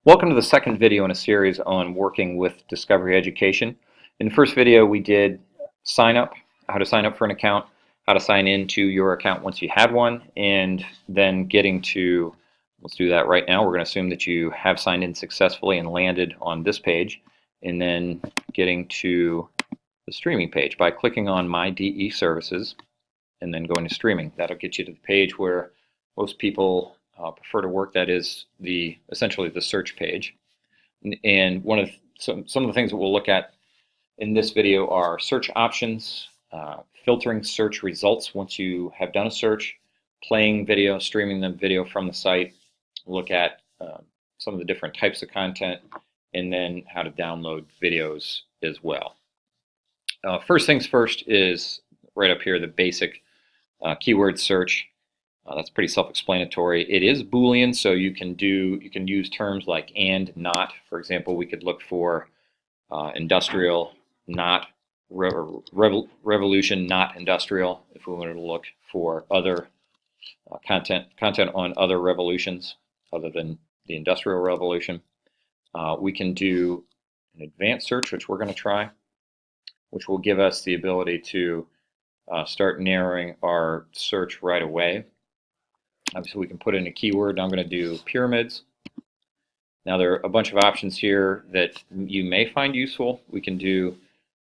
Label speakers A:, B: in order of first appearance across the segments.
A: Welcome to the second video in a series on working with Discovery Education. In the first video we did sign up, how to sign up for an account, how to sign into your account once you had one, and then getting to, let's do that right now. We're going to assume that you have signed in successfully and landed on this page, and then getting to the streaming page by clicking on My DE Services and then going to streaming. That'll get you to the page where most people prefer to work. That is essentially the search page. And some of the things that we'll look at in this video are search options, filtering search results once you have done a search, playing video, streaming the video from the site, look at some of the different types of content, and then how to download videos as well. First things first is right up here, the basic keyword search. That's pretty self-explanatory. It is Boolean, so you can use terms like and, not. For example, we could look for industrial, not revolution, not industrial. If we wanted to look for other content on other revolutions other than the Industrial Revolution, we can do an advanced search, which we're going to try, which will give us the ability to start narrowing our search right away. Obviously, we can put in a keyword. I'm going to do pyramids. Now, there are a bunch of options here that you may find useful. We can do,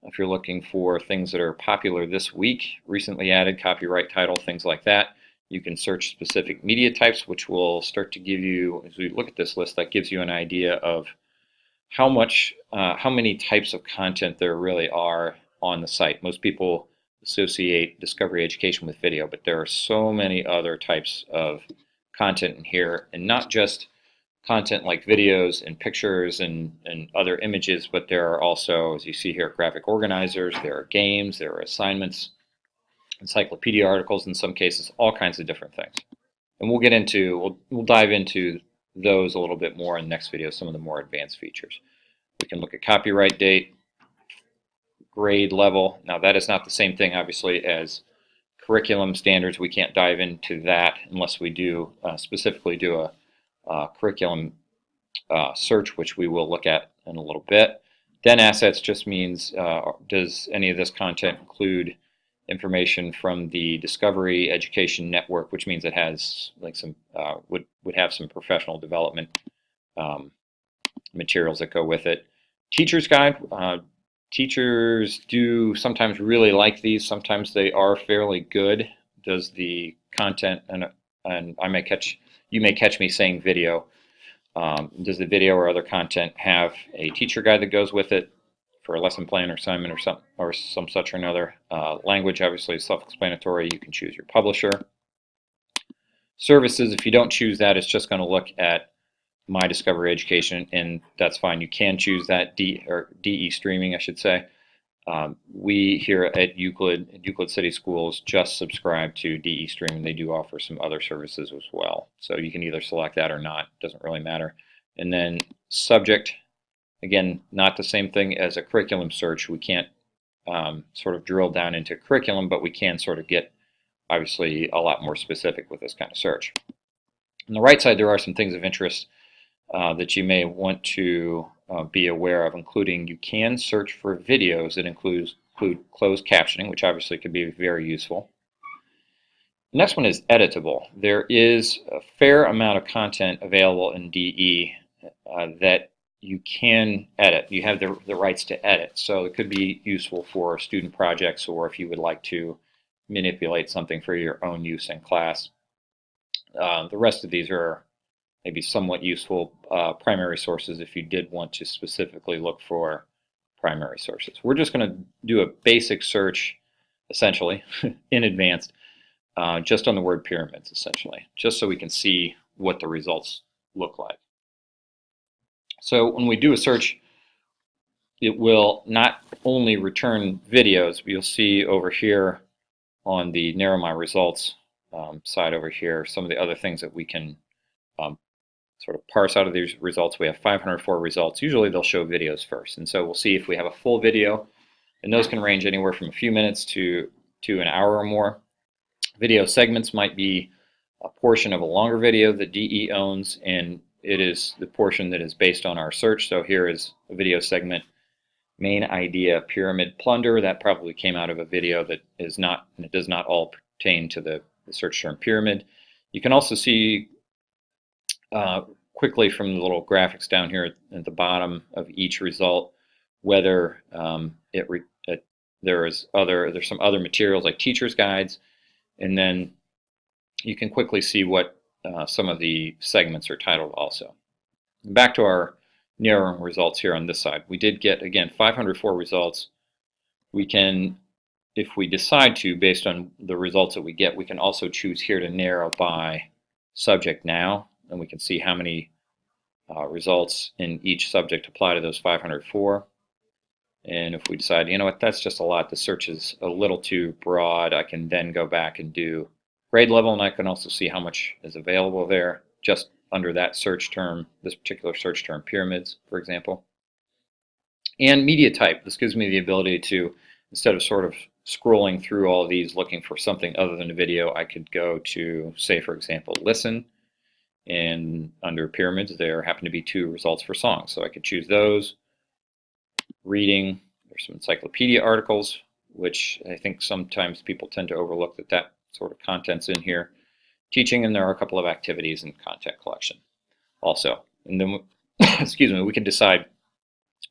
A: if you're looking for things that are popular this week, recently added, copyright, title, things like that. You can search specific media types, which will start to give you, as we look at this list, that gives you an idea of how many types of content there really are on the site. Most people associate Discovery Education with video, but there are so many other types of content in here, and not just content like videos and pictures and other images, but there are also, as you see here, graphic organizers, there are games, there are assignments, encyclopedia articles, in some cases, all kinds of different things. And we'll dive into those a little bit more in the next video, some of the more advanced features. We can look at copyright date, grade level. Now, that is not the same thing, obviously, as curriculum standards. We can't dive into that unless we do specifically do a curriculum search, which we will look at in a little bit. Then assets just means, does any of this content include information from the Discovery Education Network, which means it has like some would have some professional development materials that go with it. Teacher's guide. Teachers do sometimes really like these. Sometimes they are fairly good. Does the content, and you may catch me saying video. Does the video or other content have a teacher guide that goes with it for a lesson plan or assignment or some such or another? Language, obviously, is self-explanatory. You can choose your publisher. Services, if you don't choose that, it's just going to look at My Discovery Education, and that's fine. You can choose that, DE streaming, I should say. We here at Euclid City Schools just subscribe to DE streaming. They do offer some other services as well, so you can either select that or not. Doesn't really matter. And then subject, again, not the same thing as a curriculum search. We can't sort of drill down into curriculum, but we can sort of get, obviously, a lot more specific with this kind of search. On the right side, there are some things of interest that you may want to be aware of, including you can search for videos that include closed captioning, which obviously could be very useful. The next one is editable. There is a fair amount of content available in DE that you can edit. You have the rights to edit, so it could be useful for student projects or if you would like to manipulate something for your own use in class. The rest of these are maybe somewhat useful primary sources if you did want to specifically look for primary sources. We're just going to do a basic search, essentially, in advanced, just on the word pyramids, essentially, just so we can see what the results look like. So when we do a search, it will not only return videos, but you'll see over here on the narrow my results side over here, some of the other things that we can sort of parse out of these results. We have 504 results. Usually they'll show videos first, and so we'll see if we have a full video, and those can range anywhere from a few minutes to an hour or more. Video segments might be a portion of a longer video that DE owns, and it is the portion that is based on our search. So here is a video segment, main idea pyramid plunder. That probably came out of a video that is not, and it does not all pertain to the search term pyramid. You can also see quickly from the little graphics down here at the bottom of each result whether there's some other materials like teacher's guides, and then you can quickly see what some of the segments are titled also. Back to our narrowing results here on this side. We did get, again, 504 results. We can, if we decide to, based on the results that we get, we can also choose here to narrow by subject now, and we can see how many results in each subject apply to those 504. And if we decide, you know what, that's just a lot, the search is a little too broad, I can then go back and do grade level, and I can also see how much is available there just under that search term, this particular search term, pyramids, for example. And media type, this gives me the ability to, instead of sort of scrolling through all of these looking for something other than a video, I could go to, say, for example, listen, and under pyramids there happen to be 2 results for songs, so I could choose those. Reading, there's some encyclopedia articles, which I think sometimes people tend to overlook that sort of content's in here. Teaching, and there are a couple of activities and content collection also. And then, excuse me, we can decide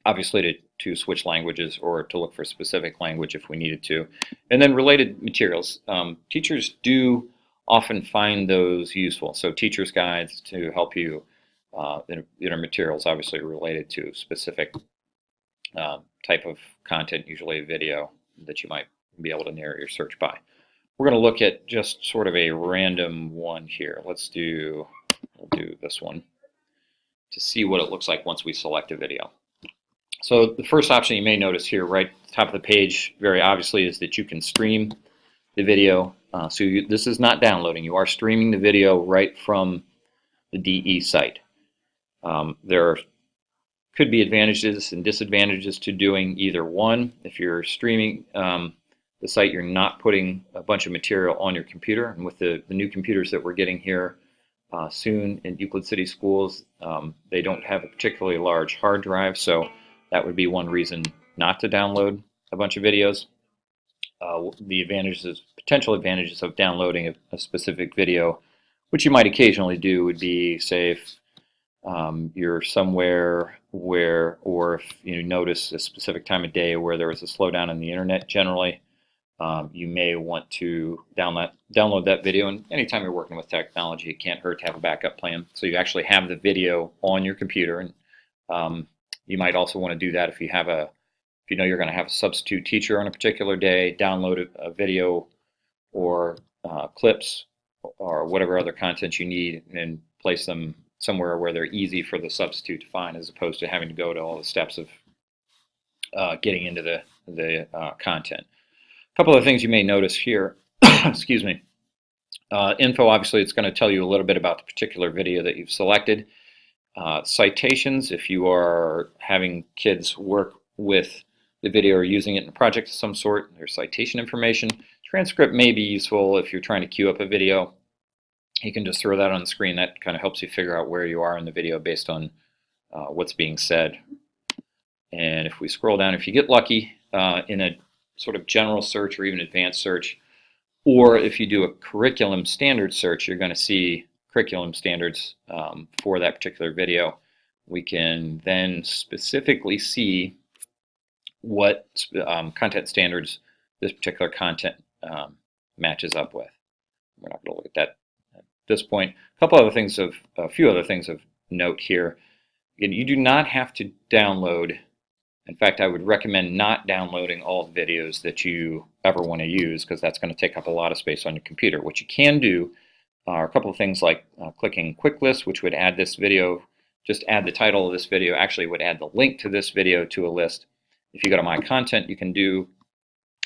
A: obviously to switch languages or to look for a specific language if we needed to. And then related materials. Teachers do often find those useful. So teacher's guides to help you, materials obviously related to specific type of content, usually a video that you might be able to narrow your search by. We're going to look at just sort of a random one here. We'll do this one to see what it looks like once we select a video. So the first option you may notice here, right at the top of the page, very obviously, is that you can stream the video. This is not downloading. You are streaming the video right from the DE site. There could be advantages and disadvantages to doing either one. If you're streaming the site, you're not putting a bunch of material on your computer. And with the new computers that we're getting here soon in Euclid City schools, they don't have a particularly large hard drive, so that would be one reason not to download a bunch of videos. The potential advantages of downloading a specific video, which you might occasionally do, would be, say, if you're somewhere where, or if you notice a specific time of day where there is a slowdown in the internet generally, you may want to download that video. And anytime you're working with technology, it can't hurt to have a backup plan. So you actually have the video on your computer, and you might also want to do that if you know you're going to have a substitute teacher on a particular day. Download a video or clips or whatever other content you need, and place them somewhere where they're easy for the substitute to find, as opposed to having to go to all the steps of getting into the content. A couple of things you may notice here. Excuse me. Info, obviously, it's going to tell you a little bit about the particular video that you've selected. Citations, if you are having kids work with the video or using it in a project of some sort, there's citation information. Transcript may be useful if you're trying to queue up a video. You can just throw that on the screen. That kind of helps you figure out where you are in the video based on what's being said. And if we scroll down, if you get lucky in a sort of general search or even advanced search, or if you do a curriculum standard search, you're going to see curriculum standards for that particular video. We can then specifically see what content standards this particular content matches up with. We're not going to look at that at this point. A few other things of note here. Again, you do not have to download. In fact, I would recommend not downloading all the videos that you ever want to use, because that's going to take up a lot of space on your computer. What you can do are a couple of things like clicking Quick List, which would add this video, just add the title of this video, actually would add the link to this video to a list. If you go to My Content, you can do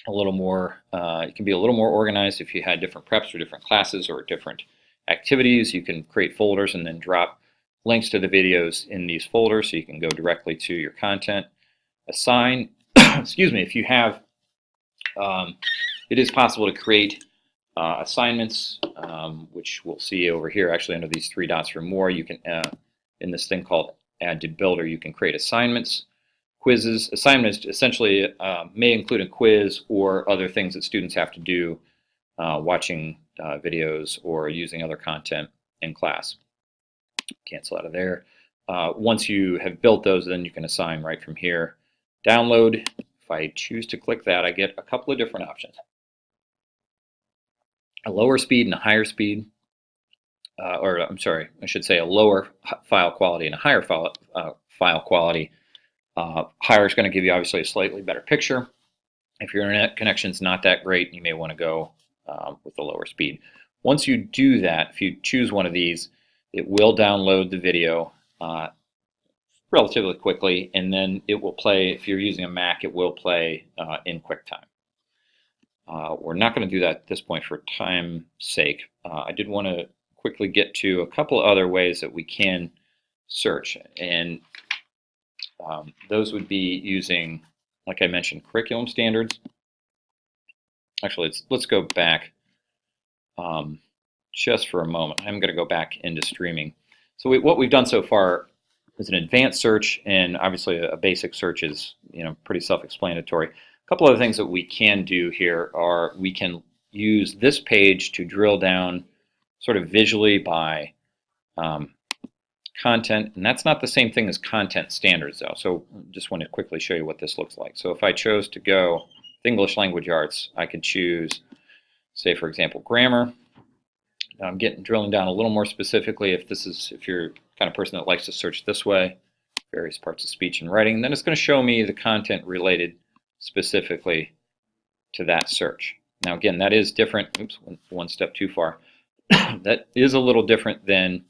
A: a little more, it can be a little more organized. If you had different preps or different classes or different activities, you can create folders and then drop links to the videos in these folders so you can go directly to your content. Assign, excuse me, if you have, it is possible to create assignments, which we'll see over here actually under these 3 dots for more. You can in this thing called Add to Builder, you can create assignments, quizzes. Assignments essentially may include a quiz or other things that students have to do, watching videos or using other content in class. Cancel out of there. Once you have built those, then you can assign right from here. Download. If I choose to click that, I get a couple of different options. A lower speed and a higher speed. Or I'm sorry, I should say a lower file quality and a higher file quality. Higher is going to give you obviously a slightly better picture. If your internet connection is not that great, you may want to go with the lower speed. Once you do that, if you choose one of these, it will download the video relatively quickly, and then it will play. If you're using a Mac, it will play in QuickTime. We're not going to do that at this point for time's sake. I did want to quickly get to a couple other ways that we can search, and those would be using, like I mentioned, curriculum standards. Actually, let's go back just for a moment. I'm going to go back into streaming. So what we've done so far is an advanced search, and obviously a basic search is pretty self-explanatory. A couple other things that we can do here are we can use this page to drill down sort of visually by content, and that's not the same thing as content standards though. So just want to quickly show you what this looks like. So if I chose to go English language arts, I could choose, say for example, grammar. Now I'm drilling down a little more specifically if you're the kind of person that likes to search this way, various parts of speech and writing, then it's going to show me the content related specifically to that search. Now again, that is different. Oops, one step too far. That is a little different than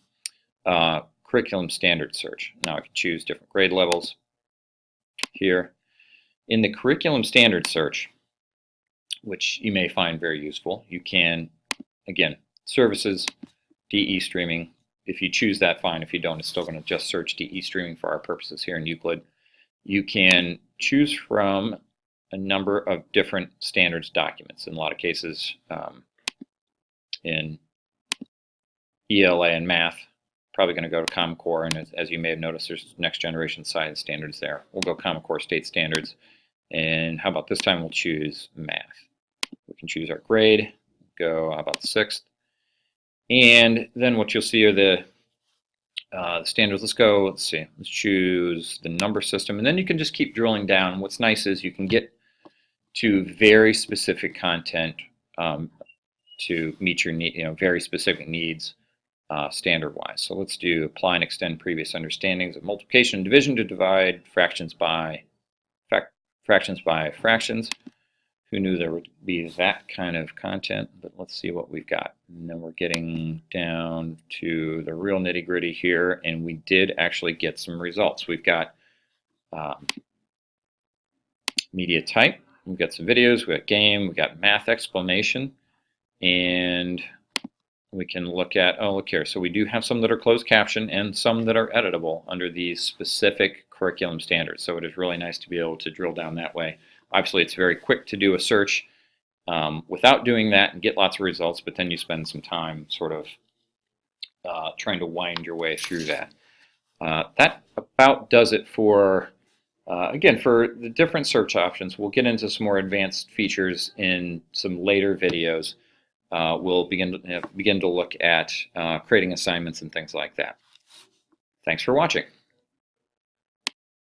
A: curriculum standard search. Now I can choose different grade levels here. In the curriculum standard search, which you may find very useful, you can, again, services, DE streaming. If you choose that, fine. If you don't, it's still going to just search DE streaming for our purposes here in Euclid. You can choose from a number of different standards documents. In a lot of cases, in ELA and math, probably going to go to Common Core, and as you may have noticed, there's next generation science standards there. We'll go Common Core state standards, and how about this time we'll choose math. We can choose our grade, go how about the 6th, and then what you'll see are the standards. Let's choose the number system, and then you can just keep drilling down. What's nice is you can get to very specific content to meet your very specific needs standard-wise. So let's do apply and extend previous understandings of multiplication and division to divide fractions by fractions. Who knew there would be that kind of content? But let's see what we've got. And then we're getting down to the real nitty-gritty here, and we did actually get some results. We've got media type, we've got some videos, we've got game, we've got math explanation, and we can look at, oh look here, so we do have some that are closed caption and some that are editable under these specific curriculum standards. So it is really nice to be able to drill down that way. Obviously it's very quick to do a search without doing that and get lots of results, but then you spend some time sort of trying to wind your way through that. That about does it for, again, for the different search options. We'll get into some more advanced features in some later videos. We'll begin to look at creating assignments and things like that. Thanks for watching.